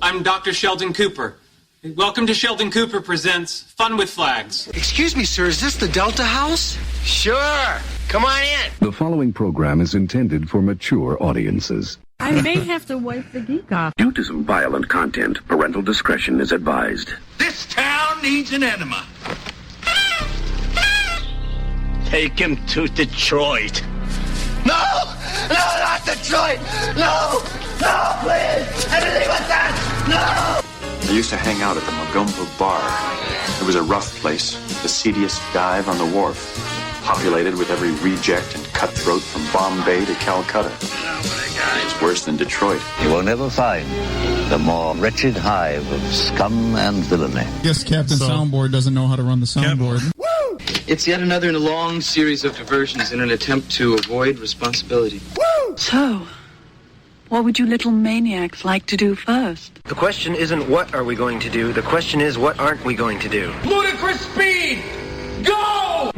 I'm Dr. Sheldon Cooper. Welcome to Sheldon Cooper Presents Fun with Flags. Excuse me, sir, is this the Delta House? Sure. Come on in. The following program is intended for mature audiences. I may have to wipe the geek off. Due to some violent content, parental discretion is advised. This town needs an enema. Take him to Detroit. No! No, not Detroit! No! No, please! Anything but that! No! I used to hang out at the Magumbo Bar. It was a rough place, the seediest dive on the wharf, populated with every reject and cutthroat from Bombay to Calcutta. It's worse than Detroit. You will never find the more wretched hive of scum and villainy. Guess Captain Soundboard doesn't know how to run the soundboard. Woo! It's yet another in a long series of diversions in an attempt to avoid responsibility. Woo! So, what would you little maniacs like to do first? The question isn't what are we going to do, the question is what aren't we going to do. Ludicrous speed! Go!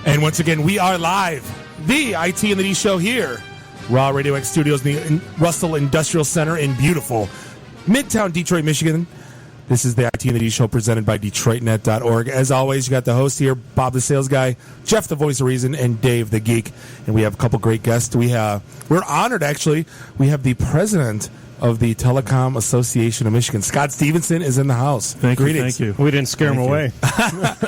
And once again, we are live. The IT and the D show here. Raw Radio X Studios in the Russell Industrial Center in beautiful Midtown Detroit, Michigan. This is the IT and the D show presented by DetroitNet.org. As always, you got the host here, Bob the Sales Guy, Jeff the Voice of Reason, and Dave the Geek. And we have a couple great guests. We're honored, actually. We have the president of the Telecom Association of Michigan. Scott Stevenson is in the house. Greetings. Thank you. We didn't scare him away.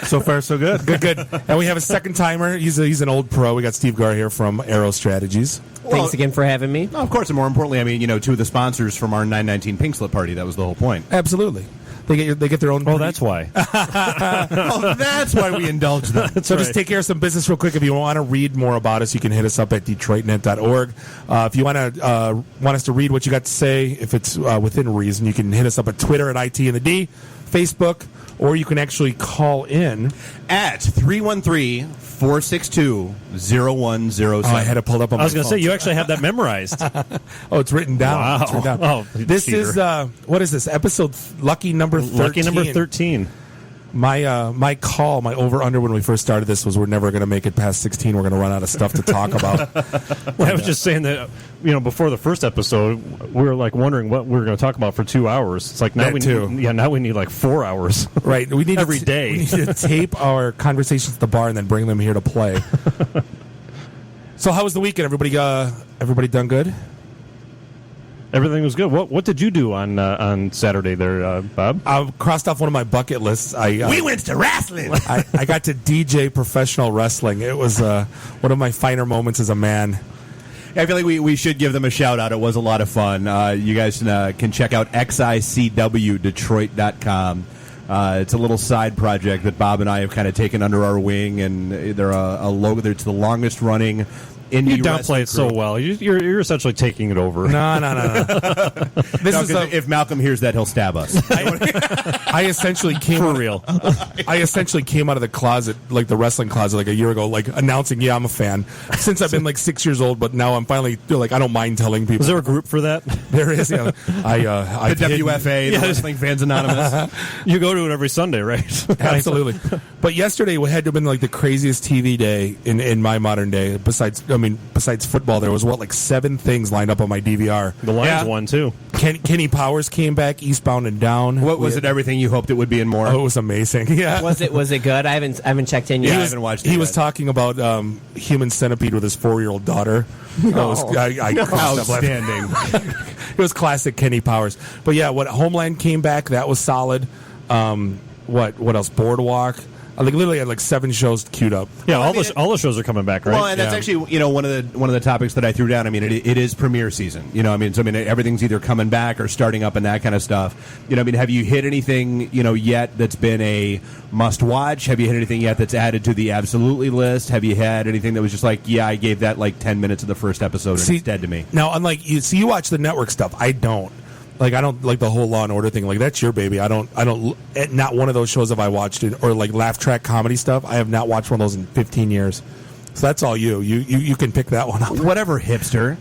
So far, so good. Good. And we have a second timer. He's an old pro. We got Steve Gar here from Aero Strategies. Thanks again for having me. No, of course, and more importantly, I mean, two of the sponsors from our 919 Pink Slip party. That was the whole point. Absolutely. They get their own. Oh, that's why. That's why we indulge them. So just take care of some business real quick. If you want to read more about us, you can hit us up at DetroitNet.org. If you want us to read what you got to say, if it's within reason, you can hit us up at Twitter at IT and the D, Facebook, or you can actually call in at 313-462-0107. Oh, I had it pulled up on my phone. I was going to say, you actually have that memorized. Oh, it's written down. Wow. It's written down. Oh, this cheater. is, what is this? Episode lucky number 13. Lucky number 13. My over-under when we first started this was we're never going to make it past 16. We're going to run out of stuff to talk about. Well, I was just saying that, before the first episode, we were like wondering what we were going to talk about for 2 hours. It's like now we need like 4 hours. Right. We need every day. We need to tape our conversations at the bar and then bring them here to play. So how was the weekend? Everybody done good? Everything was good. What did you do on Saturday there, Bob? I crossed off one of my bucket lists. We went to wrestling. I got to DJ professional wrestling. It was one of my finer moments as a man. I feel like we should give them a shout out. It was a lot of fun. You guys can check out xicwdetroit.com. It's a little side project that Bob and I have kind of taken under our wing, and they're a logo. It's the longest running. You downplay it so well. You're essentially taking it over. No. If Malcolm hears that, he'll stab us. I essentially came for real. I essentially came out of the closet, like the wrestling closet, like a year ago, like announcing, "Yeah, I'm a fan." Since I've been like 6 years old, but now I'm finally like I don't mind telling people. Is there a group for that? There is. Yeah. The WFA, the Wrestling Fans Anonymous. You go to it every Sunday, right? Absolutely. But yesterday had to have been like the craziest TV day in my modern day. Besides football, there was like 7 things lined up on my DVR. The Lions won too. Kenny Powers came back, Eastbound and Down. What was it? Everything you hoped it would be and more. Oh, it was amazing. Yeah. Was it good? I haven't checked in yet. I haven't watched it. He was talking about Human Centipede with his 4-year-old daughter. Outstanding. It was classic Kenny Powers. But yeah, Homeland came back, that was solid. What else? Boardwalk. I literally had like 7 shows queued up. Yeah, all the shows are coming back, right? Well, and that's actually one of the topics that I threw down. I mean, it is premiere season. Everything's either coming back or starting up and that kind of stuff. Have you hit anything yet that's been a must watch? Have you hit anything yet that's added to the absolutely list? Have you had anything that was just like, I gave that like 10 minutes of the first episode and it's dead to me? Now, unlike you watch the network stuff. I don't. Like, I don't like the whole Law and Order thing. Like, that's your baby. I don't. Not one of those shows have I watched it, or like laugh track comedy stuff. I have not watched one of those in 15 years. So that's all you. You can pick that one up. Whatever, hipster.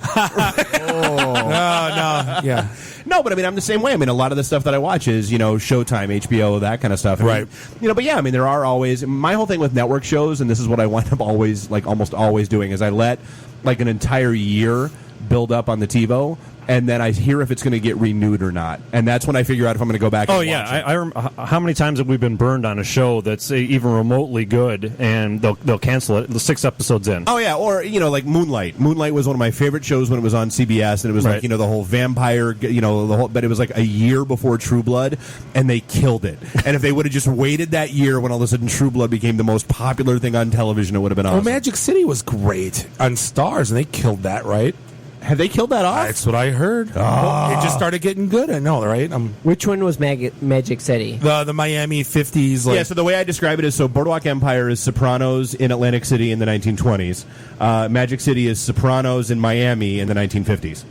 No, yeah. No, but I mean, I'm the same way. I mean, a lot of the stuff that I watch is, Showtime, HBO, that kind of stuff. Right. But yeah, I mean, there are always, my whole thing with network shows, and this is what I wind up always, almost always doing, is I let, an entire year build up on the TiVo, and then I hear if it's going to get renewed or not. And that's when I figure out if I'm going to go back and watch it. How many times have we been burned on a show that's even remotely good, and they'll cancel it 6 episodes in? Oh, yeah, or, like Moonlight. Moonlight was one of my favorite shows when it was on CBS, and it was Right. the whole vampire, but it was a year before True Blood, and they killed it. And if they would have just waited that year when all of a sudden True Blood became the most popular thing on television, it would have been awesome. Well, Magic City was great on Stars, and they killed that, right? Have they killed that off? That's what I heard. It just started getting good. I know, right? Which one was Magic City? The Miami 50s. Yeah, so the way I describe it is, Boardwalk Empire is Sopranos in Atlantic City in the 1920s. Magic City is Sopranos in Miami in the 1950s.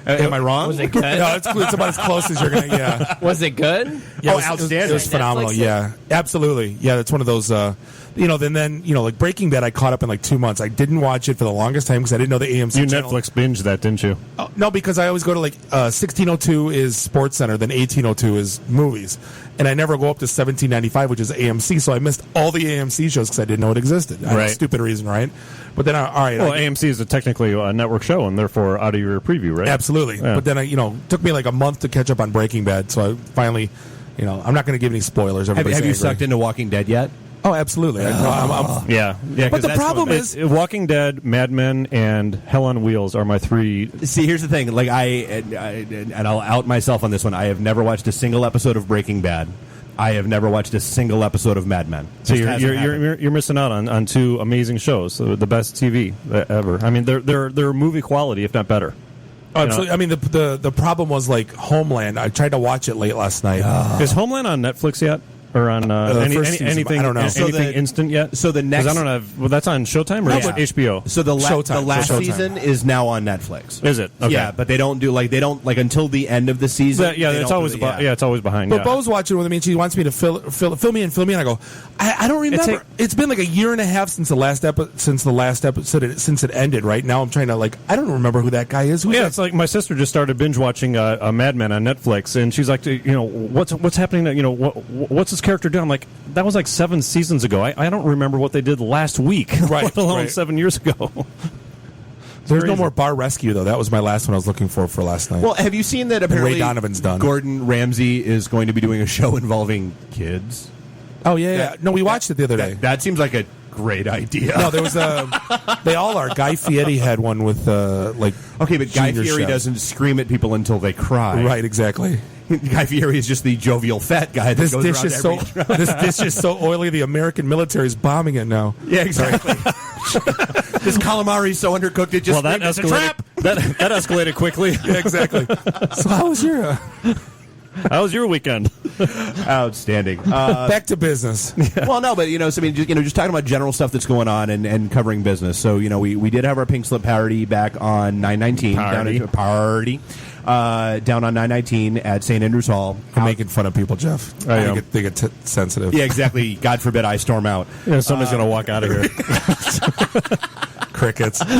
Am I wrong? Was it good? No, it's about as close as you're going to, yeah. Was it good? Yeah, outstanding. It was phenomenal, yeah. Absolutely. Yeah, that's one of those, then like Breaking Bad, I caught up in 2 months. I didn't watch it for the longest time because I didn't know the AMC You channel. Netflix binged that, didn't you? Oh, no, because I always go to 1602 is Sports Center, then 1802 is movies. And I never go up to 1795, which is AMC, so I missed all the AMC shows because I didn't know it existed. Right. Stupid reason, right? But then, all right. Well, AMC is technically a network show, and therefore out of your preview, right? Absolutely. Yeah. But then, it took me a month to catch up on Breaking Bad, so I finally, I'm not going to give any spoilers. Have you sucked into Walking Dead yet? Oh, absolutely. Yeah. But the problem is, Walking Dead, Mad Men, and Hell on Wheels are my 3. See, here's the thing. And I'll out myself on this one. I have never watched a single episode of Breaking Bad. I have never watched a single episode of Mad Men. So you're missing out on 2 amazing shows, the best TV ever. I mean, they're movie quality, if not better. Oh, absolutely. I mean, the problem was Homeland. I tried to watch it late last night. Is Homeland on Netflix yet? Or on anything? I don't know. Anything instant yet? So the next, I don't have. Well, that's on Showtime or HBO. So the Showtime. last Showtime. season is now on Netflix. Is it? Okay. Yeah, but they don't until the end of the season. It's always it's always behind. But Bo's watching with me, and she wants me to fill me in. I go, I don't remember. It's been a year and a half since the last episode. Since it ended. Right now, I'm trying to I don't remember who that guy is. Who's that? It's like my sister just started binge watching a Mad Men on Netflix, and she's like, what's happening? What's this character doing? I'm like, that was 7 seasons ago. I don't remember what they did last week, right, let alone right. 7 years ago. There's no more Bar Rescue, though. That was my last one I was looking for last night. Well, have you seen that apparently Ray Donovan's done? Gordon Ramsay is going to be doing a show involving kids? Oh, yeah. No, we watched it the other day. That seems like a great idea. No, there was they all are. Guy Fieri had one with, Okay, but Guy Fieri chefs. doesn't scream at people until they cry. Right, exactly. Guy Fieri is just the jovial fat guy. That This goes dish around is every this dish is so oily. The American military is bombing it now. Yeah, exactly. This calamari is so undercooked it just that a trap. That escalated quickly. Yeah, exactly. So how was your weekend? Outstanding. Back to business. Well, no, but just talking about general stuff that's going on and covering business. So we did have our Pink Slip parody back on 9/19 down on 9/19 at St. Andrews Hall. I'm making fun of people, Jeff. They get sensitive. Yeah, exactly. God forbid I storm out. Somebody's going to walk out of here. Crickets. We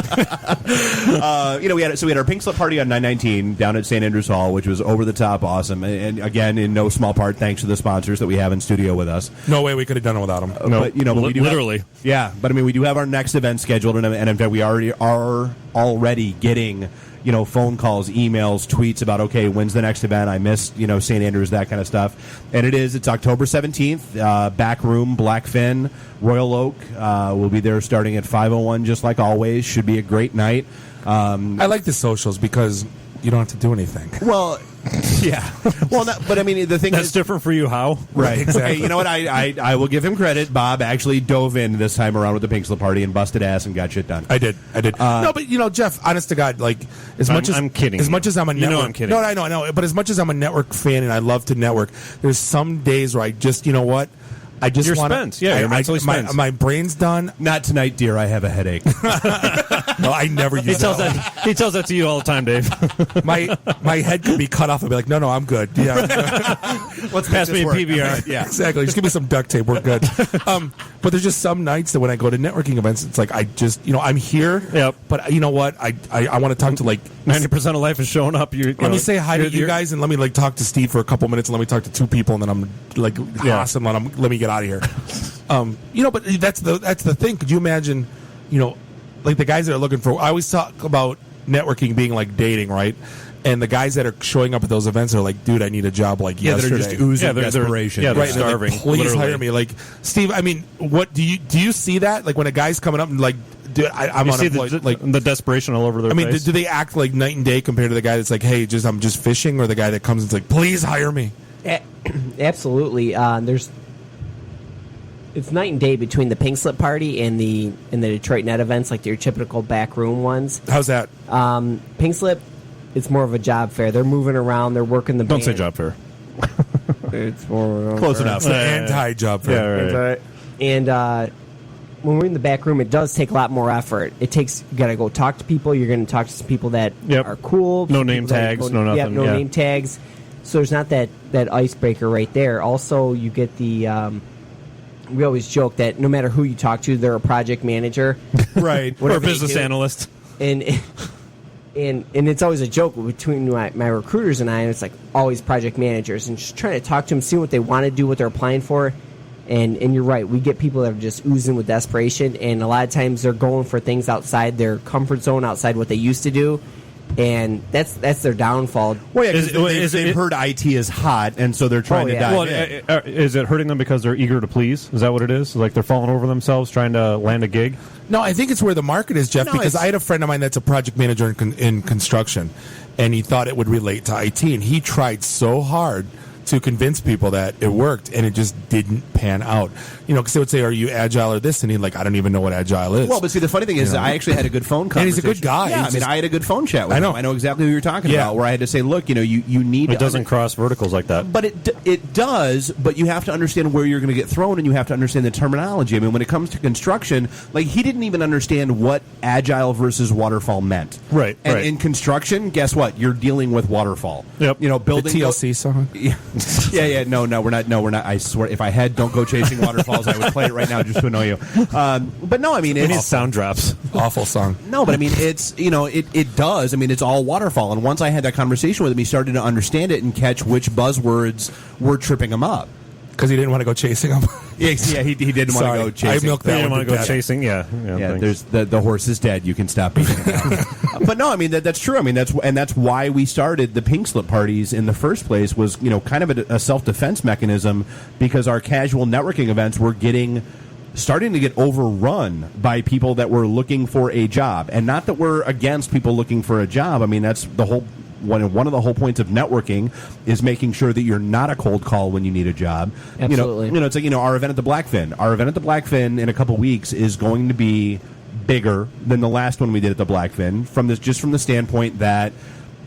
had our Pink Slip party on 9/19 down at St. Andrews Hall, which was over the top awesome, and again, in no small part thanks to the sponsors that we have in studio with us. No way we could have done it without them. No, but we do literally. But we do have our next event scheduled, and in fact, we already are getting phone calls, emails, tweets about, okay, when's the next event? I missed, St. Andrews, that kind of stuff. And it's October 17th, back room, Blackfin, Royal Oak. We'll be there starting at 5:01, just like always. Should be a great night. I like the socials because you don't have to do anything. Well, yeah. Well, but I mean, the thing That's different for you, how? Right, exactly. Okay, you know what? I will give him credit. Bob actually dove in this time around with the Pink Slip party and busted ass and got shit done. I did. No, but Jeff, honest to God, I'm kidding. As much as I'm a network, I'm kidding. No, I know. But as much as I'm a network fan and I love to network, there's some days where I just, what? I just You're want spent. Yeah, you're mentally spent. My brain's done. Not tonight, dear. I have a headache. No, I never use that. He tells that to you all the time, Dave. My head could be cut off and be like, no, I'm good. Yeah. Let's pass me a work. PBR. Yeah, exactly. Just give me some duct tape. We're good. But there's just some nights that when I go to networking events, it's like I just, I'm here. Yep. But you know what? I want to talk to like 90% of life is showing up. Let me say hi to you guys, and let me talk to Steve for a couple minutes, and let me talk to two people, and then I'm like, awesome, let me get out of here. But that's the thing. Could you imagine, like the guys that are looking for? I always talk about networking being like dating, right? And the guys that are showing up at those events are like, dude, I need a job like yesterday. They're just oozing desperation. They're starving. Like, please literally. hire me. Like, Steve, I mean, what do you see that? Like when a guy's coming up and like, dude, I'm you see unemployed. the desperation all over their face. Do they act like night and day compared to the guy that's like, hey, I'm just fishing, or the guy that comes and's like, please hire me? Absolutely. It's night and day between the Pink Slip Party and the Detroit Net events, like your typical backroom ones. How's that? Pink Slip, it's more of a job fair. They're moving around. They're working the band. Don't say job fair. It's more close enough. It's the anti-job fair. Yeah, right. And when we're in the back room, it does take a lot more effort. You got to go talk to people. You're going to talk to some people that are cool. No name tags, no nothing. Yep, no name tags. So there's not that icebreaker right there. Also, you get the... we always joke that no matter who you talk to, they're a project manager. Right. Or a business analyst. And it's always a joke between my recruiters and I, and it's like always project managers, and just trying to talk to them, see what they want to do, what they're applying for. And you're right, we get people that are just oozing with desperation, and a lot of times they're going for things outside their comfort zone, outside what they used to do. And that's their downfall. Well, yeah, because they've heard IT is hot, and so they're trying to dive in. Is it hurting them because they're eager to please? Is that what it is? Like they're falling over themselves trying to land a gig? No, I think it's where the market is, Jeff, because I had a friend of mine that's a project manager in construction, and he thought it would relate to IT, and he tried so hard to convince people that it worked, and it just didn't pan out. Because they would say, are you agile or this? And he'd like, I don't even know what agile is. Well, but see, the funny thing is I actually had a good phone conversation. And he's a good guy. Yeah, I had a good phone chat with him. I know exactly who you're talking about, where I had to say, look, you need... It doesn't cross verticals like that. But it does, but you have to understand where you're going to get thrown, and you have to understand the terminology. I mean, when it comes to construction, like, he didn't even understand what agile versus waterfall meant. Right, And right. in construction, guess what? You're dealing with waterfall. Yep. Building... The TLC song? Yeah, no, we're not. I swear, if I had Don't Go Chasing Waterfalls, I would play it right now just to annoy you. But no, I mean, We need it's sound drops. Awful song. no, but I mean, it's it does. I mean, it's all waterfall. And once I had that conversation with him, he started to understand it and catch which buzzwords were tripping him up. Because he didn't want to go chasing them. Yeah, he didn't want to go chasing. I milked They that didn't one want to to go death. chasing. Yeah. There's the horse is dead. You can stop beating it now. But no, I mean that's true. I mean that's why we started the Pink Slip parties in the first place. Was kind of a self-defense mechanism, because our casual networking events were starting to get overrun by people that were looking for a job. And not that we're against people looking for a job. I mean, that's the whole one of the whole points of networking is making sure that you're not a cold call when you need a job. Absolutely. It's like our event at the Blackfin. Our event at the Blackfin in a couple weeks is going to be bigger than the last one we did at the Blackfin from the standpoint that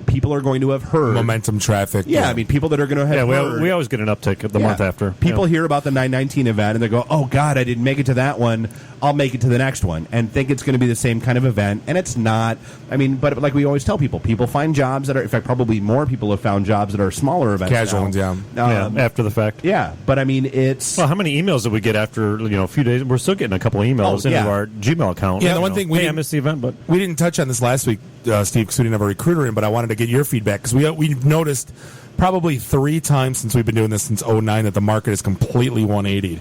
people are going to have heard momentum traffic. Yeah, I mean, people that are going to have heard. we always get an uptick the month after. People hear about the 919 event and they go, oh, God, I didn't make it to that one. I'll make it to the next one, and think it's going to be the same kind of event. And it's not. I mean, but like we always tell people find jobs that are, in fact, probably more people have found jobs that are smaller events. Casual ones, yeah. After the fact. Yeah, but I mean, it's... Well, how many emails did we get after a few days? We're still getting a couple of emails into our Gmail account. Yeah, the one thing I missed the event, but we didn't touch on this last week, Steve, because we didn't have a recruiter in, but I wanted to get your feedback, because we've noticed probably 3 times since we've been doing this since 2009 that the market is completely 180.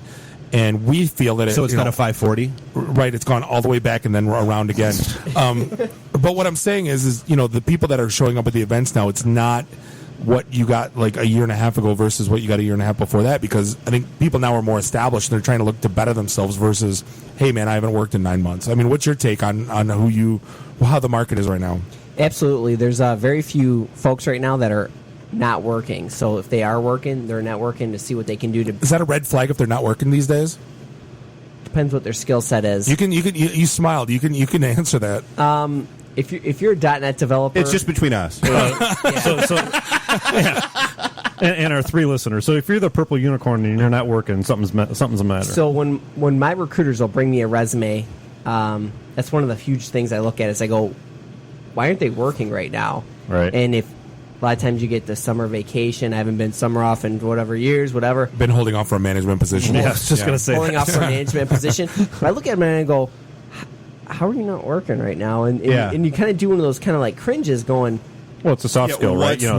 And we feel that so it's kind of 540, right? It's gone all the way back and then around again. But what I'm saying is the people that are showing up at the events now, it's not what you got like a year and a half ago versus what you got a year and a half before that, because I think people now are more established and they're trying to look to better themselves versus, hey man, I haven't worked in 9 months. I mean, what's your take on how the market is right now? Absolutely. There's very few folks right now that are not working. So if they are working, they're networking to see what they can do to... Is that a red flag if they're not working these days? Depends what their skill set is. You smiled. You can answer that. If you're a .NET developer... It's just between us. And our 3 listeners. So if you're the purple unicorn and you're not working, something's the matter. So when my recruiters will bring me a resume, that's one of the huge things I look at is I go, why aren't they working right now? Right. And if A lot of times you get the summer vacation. I haven't been summer off in whatever years, whatever. Been holding off for a management position. Yeah, I was just going to say Holding that. off for a management position. But I look at him and I go, how are you not working right now? And you kind of do one of those kind of like cringes going, Well, it's a soft skill, right? You know,